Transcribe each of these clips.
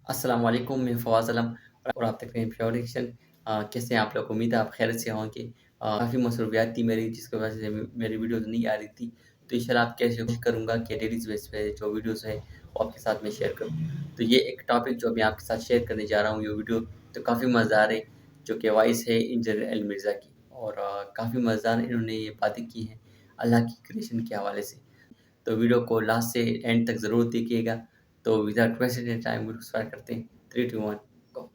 السلام علیکم، میں فواز علم اور آپ تک رہے پیور ایکشن۔ کیسے ہیں آپ لوگ؟ امید ہے آپ خیریت سے ہوں گے۔ کافی مصروفیات تھی میری، جس کی وجہ سے میری ویڈیوز نہیں آ رہی تھی، تو انشاءاللہ آپ کیسے کوشش کروں گا کہ ڈیلی بیس پہ جو ویڈیوز ہیں وہ آپ کے ساتھ میں شیئر کروں۔ تو یہ ایک ٹاپک جو میں آپ کے ساتھ شیئر کرنے جا رہا ہوں، یہ ویڈیو تو کافی مزیدار ہے، جو کہ وائس ہے انجینئر علی مرزا کی، اور کافی مزیدار انہوں نے یہ باتیں کی ہیں اللہ کی کریشن کے حوالے سے۔ تو ویڈیو کو لاسٹ سے اینڈ تک ضرور دیکھیے گا۔ تو without wasting time video start کرتے ہیں۔ 3 2 1 گو۔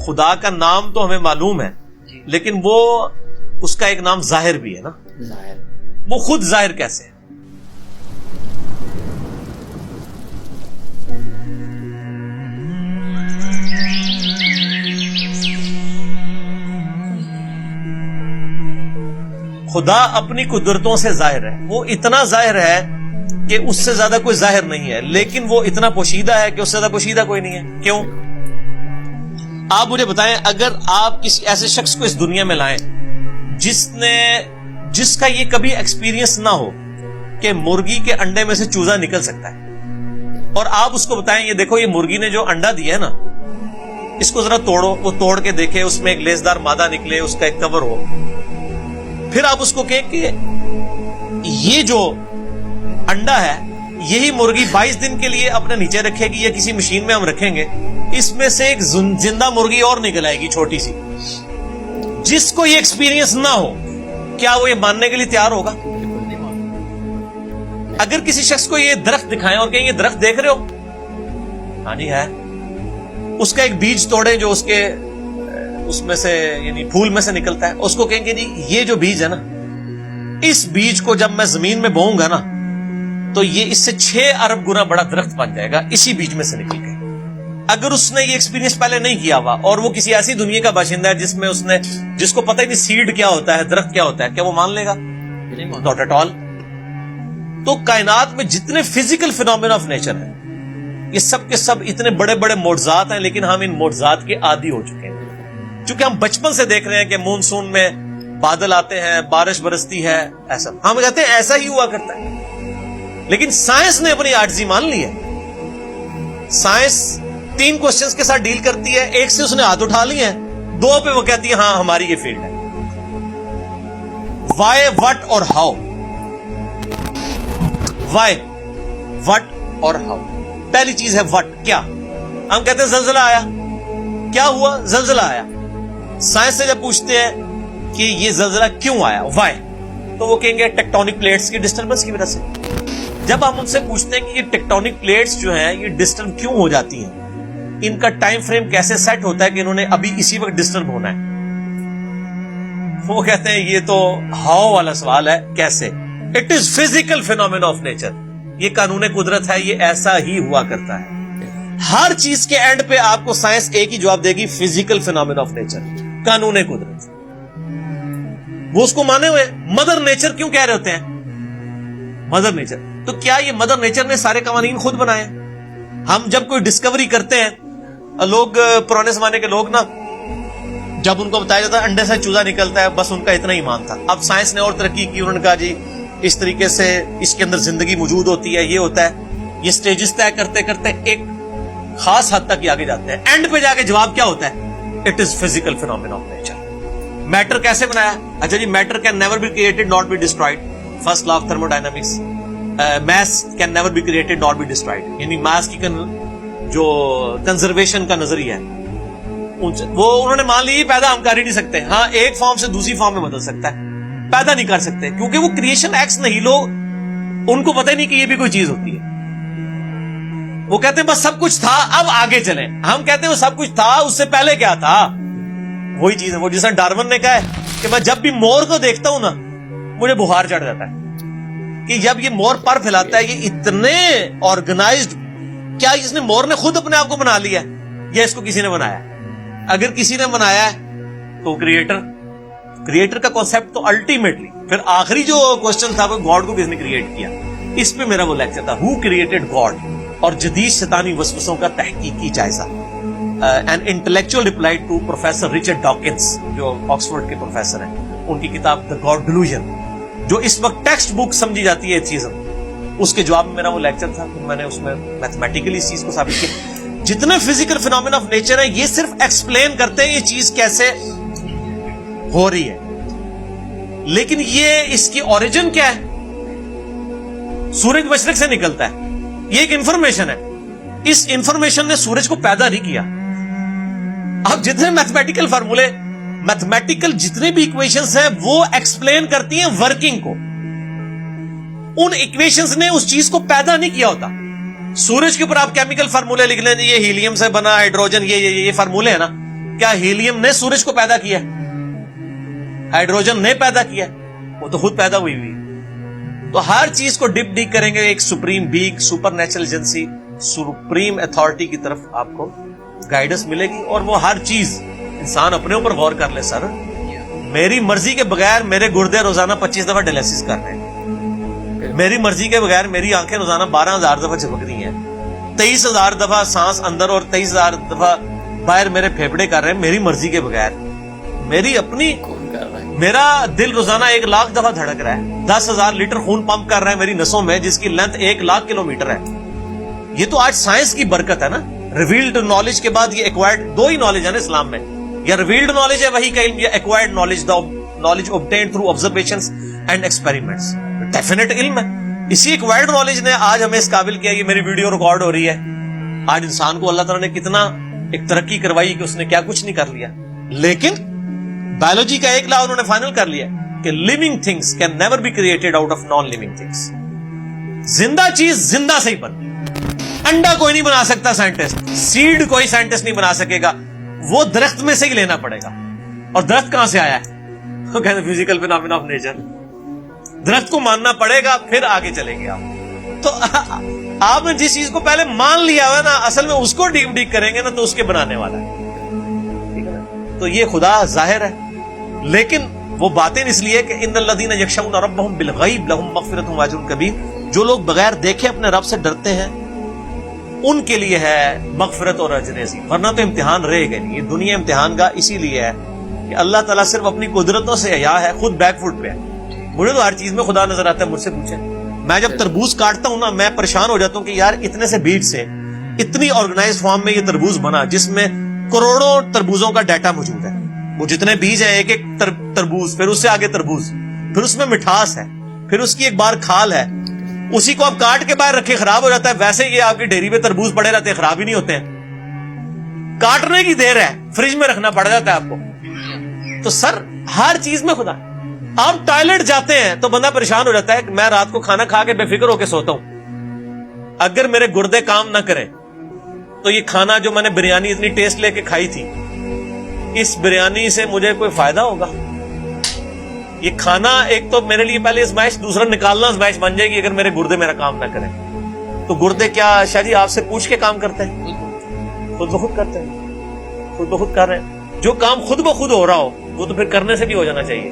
خدا کا نام تو ہمیں معلوم ہے، لیکن وہ اس کا ایک نام ظاہر بھی ہے نا۔ ظاہر وہ خود ظاہر کیسے ہے؟ خدا اپنی قدرتوں سے ظاہر ہے، وہ اتنا ظاہر ہے کہ اس سے زیادہ کوئی ظاہر نہیں ہے، لیکن وہ اتنا پوشیدہ ہے کہ اس سے زیادہ پوشیدہ کوئی نہیں ہے۔ کیوں؟ آپ مجھے بتائیں، اگر آپ کسی ایسے شخص کو اس دنیا میں لائیں جس کا یہ کبھی ایکسپیرینس نہ ہو کہ مرغی کے انڈے میں سے چوزا نکل سکتا ہے، اور آپ اس کو بتائیں یہ دیکھو یہ مرغی نے جو انڈا دیا ہے نا، اس کو ذرا توڑو، وہ توڑ کے دیکھے، اس میں ایک لیسدار مادہ نکلے، اس کا ایک کور ہو، پھر آپ اس کو کہیں کہ یہ جو انڈا ہے یہی مرغی 22 دن کے لیے اپنے نیچے رکھے گی یا کسی مشین میں ہم رکھیں گے، اس میں سے ایک زندہ مرغی اور نکل آئے گی چھوٹی سی۔ جس کو یہ ایکسپیرینس نہ ہو، کیا وہ یہ ماننے کے لیے تیار ہوگا؟ اگر کسی شخص کو یہ درخت دکھائیں اور کہیں یہ درخت دیکھ رہے ہو، ہاں جی ہے، اس کا ایک بیج توڑیں جو اس میں سے یعنی پھول میں سے نکلتا ہے، اس کو کہیں گے جی یہ جو بیج ہے نا، اس بیج کو جب میں زمین میں بوؤں گا نا تو یہ اس سے 6 ارب گنا بڑا درخت بن جائے گا اسی بیج میں سے نکل کے۔ اگر اس نے یہ ایکسپیرینس پہلے نہیں کیا ہوا اور وہ کسی ایسی دنیا کا باشندہ ہے جس کو پتہ ہی نہیں سیڈ کیا ہوتا ہے، درخت کیا ہوتا ہے، کیا وہ مان لے گا؟ Not at all. تو کائنات میں جتنے فزیکل فینومینا آف نیچر ہیں، یہ سب کے سب اتنے بڑے بڑے معجزات ہیں، لیکن ہم ان معجزات کے عادی ہو چکے ہیں، چونکہ ہم بچپن سے دیکھ رہے ہیں کہ مونسون میں بادل آتے ہیں، بارش برستی ہے، ایسا ہم کہتے ہیں ایسا ہی ہوا کرتا ہے۔ لیکن سائنس نے اپنی عاجزی مان لی ہے۔ سائنس 3 کوسچنز کے ساتھ ڈیل کرتی ہے، ایک سے اس نے ہاتھ اٹھا لی ہیں، 2 پہ وہ کہتی ہے ہاں ہماری یہ فیلڈ ہے، وائی، وٹ اور ہاؤ۔ وائی، وٹ اور ہاؤ۔ پہلی چیز ہے وٹ، کیا؟ ہم کہتے ہیں زلزلہ آیا، کیا ہوا؟ زلزلہ آیا۔ سائنس سے جب پوچھتے ہیں کہ یہ زلزلہ کیوں آیا، وائی، تو وہ کہیں گے ٹیکٹونک پلیٹس کی ڈسٹربنس کی وجہ سے۔ جب ہم ان سے پوچھتے ہیں کہ یہ ٹیکٹونک پلیٹس جو ہیں یہ ڈسٹرب کیوں ہو جاتی ہیں، ان کا ٹائم فریم کیسے سیٹ ہوتا ہے کہ انہوں نے ابھی اسی وقت ڈسٹرب ہونا ہے، وہ کہتے ہیں یہ تو ہاؤ والا سوال ہے، کیسے؟ It is physical phenomena of nature, یہ قانون قدرت ہے، یہ ایسا ہی ہوا کرتا ہے۔ ہر چیز کے اینڈ پہ آپ کو سائنس ایک ہی جواب دے گی، فزیکل فینومینا آف نیچر، قانون قدرت۔ وہ اس کو مانے ہوئے۔ مدر نیچر کیوں کہہ رہے ہوتے ہیں مدر نیچر؟ تو کیا یہ مدر نیچر نے سارے قوانین خود بنائے؟ ہم جب کوئی ڈسکوری کرتے ہیں، لوگ پرانے زمانے کے لوگ نا، جب ان کو بتایا جاتا ہے انڈے سے چوزا نکلتا ہے، بس ان کا اتنا ایمان تھا۔ اب سائنس نے اور ترقی کی، انہوں نے کہا جی اس طریقے سے اس کے اندر زندگی موجود ہوتی ہے، یہ ہوتا ہے۔ یہ سٹیجز طے کرتے کرتے ایک خاص حد تک آگے جاتے ہیں، اینڈ پہ جا کے جواب کیا ہوتا ہے؟ It is physical phenomena of nature. Matter کیسے بنایا؟ اچھا جی، matter can never be created not be destroyed, first law of thermodynamics. Mass can never be created not be destroyed, یعنی میس کی جو کنزرویشن کا نظریہ ہے وہ انہوں نے مان لی، پیدا ہم کر ہی نہیں سکتے۔ ہاں ایک فارم سے دوسری فارم میں بدل سکتا ہے، پیدا نہیں کر سکتے، کیونکہ وہ کریشن ایکس نہیں، لوگ ان کو پتہ ہی نہیں کہ یہ بھی کوئی چیز ہوتی ہے۔ وہ کہتے ہیں بس سب کچھ تھا، اب آگے چلیں۔ ہم کہتے ہیں وہ سب کچھ تھا، اس سے پہلے کیا تھا؟ وہی چیز ہے، وہ جیسا ڈارون نے کہا ہے کہ میں جب بھی مور کو دیکھتا ہوں نا مجھے بخار چڑھ جاتا ہے، کہ جب یہ مور پر پھیلاتا ہے، یہ اتنے آرگنائزڈ، کیا اس نے مور نے خود اپنے آپ کو بنا لیا ہے یا اس کو کسی نے بنایا ہے؟ اگر کسی نے بنایا ہے تو کریٹر کا کانسیپٹ تو الٹیمیٹلی، پھر آخری جو کوسچن تھا وہ گاڈ کو کس نے کریٹ کیا، اس پہ میرا وہ لیکچر تھا، ہو کریٹڈ گاڈ، اور جدید شیطانی وسوسوں کا تحقیقی جائزہ۔ an intellectual reply to Professor Richard Dawkins, جو آکسفورڈ کے پروفیسر ہیں, ان کی کتاب The God Delusion, جو اس وقت ٹیکسٹ بک سمجھی جاتی ہے ایتھیزم, اس کے جواب میں میرا وہ لیکچر تھا. پھر میں نے اس میں میتھمیٹیکلی اس چیز کو ثابت کیا. جتنے فزیکل فینومینا آف نیچر ہیں یہ صرف ایکسپلین کرتے ہیں یہ چیز کیسے ہو رہی ہے, لیکن یہ اس کی اوریجن کیا ہے؟ سورج مشرق سے نکلتا ہے, یہ ایک انفارمیشن ہے. اس انفارمیشن نے سورج کو پیدا نہیں کیا. اب جتنے میتھمیٹیکل فارمولے, میتھمیٹیکل جتنے بھی ایکویشنز ہیں وہ ایکسپلین کرتی ہیں ورکنگ کو. ان ایکویشنز نے اس چیز کو پیدا نہیں کیا ہوتا. سورج کے اوپر آپ کیمیکل فارمولے لکھ لیں, یہ ہیلیم سے بنا, ہائیڈروجن, یہ فارمولے ہیں نا, کیا ہیلیم نے سورج کو پیدا کیا ہے؟ ہائیڈروجن نے پیدا کیا, وہ تو خود پیدا ہوئی ہوئی. تو ہر چیز کو ڈپ ڈیک کریں گے ایک supreme being, super natural agency, supreme authority کی طرف آپ کو گائیڈنس ملے گی. اور وہ ہر چیز انسان اپنے اوپر غور کر لے. سر میری مرضی کے بغیر میرے گردے روزانہ 25 دفعہ ڈائلیسس کر رہے ہیں, میری مرضی کے بغیر میری آنکھیں روزانہ 12,000 دفعہ جھپک رہی ہیں, 23,000 دفعہ سانس اندر اور 23,000 دفعہ باہر میرے پھیپھڑے کر رہے ہیں میری مرضی کے بغیر. میری اپنی, میرا دل روزانہ 1,00,000 دفعہ دھڑک رہا ہے, 10,000 لیٹر خون پمپ کر رہا ہے میری نسوں میں, جس کی لینتھ 1,00,000 کلومیٹر ہے. یہ تو آج سائنس کی برکت ہے نا. ریویلڈ نالج کے بعد یہ ایکوائرڈ, دو ہی نالج ہے نا اسلام میں, یا ریویلڈ نالج ہے وہی کا علم, یا acquired knowledge, the knowledge obtained through observations and experiments. Definite علم ہے. اسی ایکوائرڈ نالج نے آج ہمیں اس قابل کیا. یہ میری ویڈیو ریکارڈ ہو رہی ہے. آج انسان کو اللہ تعالیٰ نے کتنا ایک ترقی کروائی کہ اس نے کیا کچھ نہیں کر لیا. لیکن بایولوجی کا ایک لا انہوں نے فائنل کر لیا کہ living things can never be created out of non-living things. زندہ چیز زندہ سے ہی بن. انڈا کوئی نہیں بنا سکتا سائنٹسٹ, سیڈ کوئی سائنٹسٹ نہیں بنا سکے گا, وہ درخت میں سے ہی لینا پڑے گا. اور درخت کہاں سے آیا ہے؟ وہ کہتے ہیں فزیکل فینومینا آف نیچر. درخت کو ماننا پڑے گا پھر آگے چلیں گے آپ. تو آپ نے جس چیز کو پہلے مان لیا ہوا نا, اصل میں اس کو ڈیپ ڈیک کریں گے نا تو اس کے بنانے والا ہے. ٹھیک ہے نا. تو یہ خدا ظاہر ہے, لیکن وہ باتیں اس لیے کہ ان الذین یخشون ربهم بالغیب لهم مغفرۃ واجر کبیر. جو لوگ بغیر دیکھے اپنے رب سے ڈرتے ہیں ان کے لیے ہے مغفرت اور اجر عظیم. ورنہ تو امتحان رہے گا نہیں. یہ دنیا امتحان کا اسی لیے ہے کہ اللہ تعالیٰ صرف اپنی قدرتوں سے حیا ہے, خود بیک فٹ پہ ہے. مجھے تو ہر چیز میں خدا نظر آتا ہے. مجھ سے پوچھیں, میں جب تربوز کاٹتا ہوں نا, میں پریشان ہو جاتا ہوں کہ یار اتنے سے بیج سے اتنی آرگنائز فارم میں یہ تربوز بنا جس میں کروڑوں تربوزوں کا ڈیٹا موجود ہے. وہ جتنے بیج ہیں ایک ایک تربوز, پھر اس سے آگے تربوز, پھر اس میں مٹھاس ہے, پھر اس کی ایک بار کھال ہے, اسی کو آپ کاٹ کے باہر رکھے خراب ہو جاتا ہے. ویسے یہ آپ کی ڈیری پہ تربوز پڑے رہتے ہیں, خراب ہی نہیں ہوتے ہیں. کاٹنے کی دیر ہے, فریج میں رکھنا پڑ جاتا ہے آپ کو. تو سر ہر چیز میں خدا. آپ ٹوائلٹ جاتے ہیں تو بندہ پریشان ہو جاتا ہے. میں رات کو کھانا کھا کے بے فکر ہو کے سوتا ہوں, اگر میرے گردے کام نہ کریں تو یہ کھانا جو میں نے بریانی اتنی ٹیسٹ لے کے کھائی تھی, اس بریانی سے مجھے کوئی فائدہ ہوگا؟ یہ کھانا ایک تو میرے لیے پہلے ازمائش, دوسرا نکالنا ازمائش بن جائے گی اگر میرے گردے میرا کام نہ کریں. تو گردے کیا شاہ جی آپ سے پوچھ کے کام کرتے ہیں؟ خود بخود کرتے ہیں, خود بخود کر رہے ہیں. جو کام خود بخود ہو رہا ہو وہ تو پھر کرنے سے بھی ہو جانا چاہیے.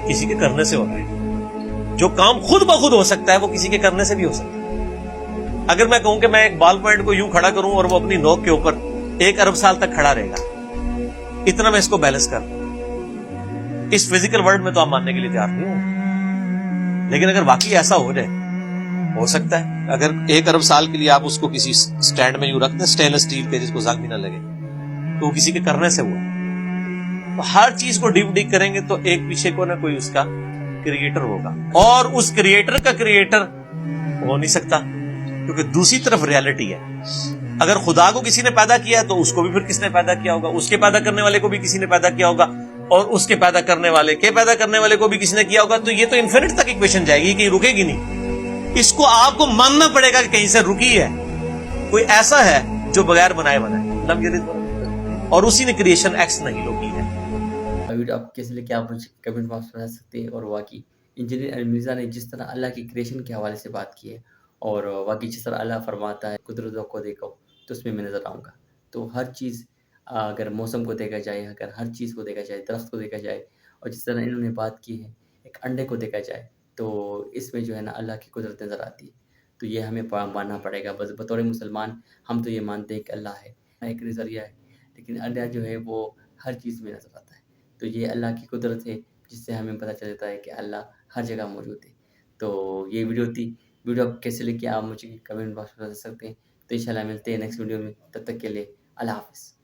کسی کے کرنے سے ہو رہا ہے. جو کام خود بخود ہو سکتا ہے وہ کسی کے کرنے سے بھی ہو سکتا ہے. اگر میں کہوں کہ میں ایک بال پوائنٹ کو یوں کھڑا کروں اور وہ اپنی نوک کے اوپر 1 ارب سال تک کھڑا رہے گا, اتنا میں اس کو بیلنس کر دوں. اس فزیکل ورلڈ میں تو آپ ماننے کے لیے تیار نہیں ہوں, لیکن اگر واقعی ایسا ہو جائے, ہو سکتا ہے اگر 1 ارب سال کے لیے آپ اس کو کسی سٹینڈ میں یوں رکھ دیں اسٹینلیس اسٹیل کے جس کو زنگ بھی نہ لگے, تو وہ کسی کے کرنے سے ہوا. تو ہر چیز کو ڈیپ ڈیک کریں گے تو ایک پیچھے کو نہ کوئی اس کا کریٹر ہوگا, اور اس کریٹر کا کریٹر ہو نہیں سکتا کیونکہ دوسری طرف ریالٹی ہے. اگر خدا کو کسی نے پیدا کیا ہے تو اس کو بھی پھر کس نے پیدا کیا ہوگا, اس کے پیدا کرنے والے کو بھی کسی نے پیدا کیا ہوگا, اور اس کے پیدا کرنے والے کے پیدا کرنے والے کو بھی کسی نے کیا ہوگا. تو یہ تو انفینٹ تک ایکویشن جائے گی, کہیں رکے گی نہیں. اس کو آپ کو ماننا پڑے گا کہ کہیں سے رکی ہے. کوئی ایسا ہے جو بغیر بنائے بنائے, اور اسی نے کریشن ایکس نہیں لوگی ہے. ویڈیو آپ کیسے لے کے آپ مجھے کمنٹ باکس میں بتا سکتے ہیں. اور واقعی انجینئر مرزا نے جس طرح اللہ کی کریشن کے حوالے سے بات کی ہے, اور واقعی جس طرح اللہ فرماتا ہے قدرتوں کو دیکھو, تو اس میں نظر آؤں گا. تو ہر چیز, اگر موسم کو دیکھا جائے, اگر ہر چیز کو دیکھا جائے, درخت کو دیکھا جائے, اور جس طرح انہوں نے بات کی ہے ایک انڈے کو دیکھا جائے, تو اس میں جو ہے نا اللہ کی قدرت نظر آتی ہے. تو یہ ہمیں ماننا پڑے گا. بس بطور مسلمان ہم تو یہ مانتے ہیں کہ اللہ ہے, ایک نظریہ ہے، لیکن اللہ جو ہے وہ ہر چیز میں نظر آتا ہے. تو یہ اللہ کی قدرت ہے جس سے ہمیں پتہ چل جاتا ہے کہ اللہ ہر جگہ موجود ہے. تو یہ ویڈیو تھی. ویڈیو آپ کیسے لگی آپ مجھے کمنٹ باکس میں بتا سکتے ہیں. تو انشاءاللہ ملتے ہیں نیکسٹ ویڈیو میں. تب تک کے لیے اللہ حافظ.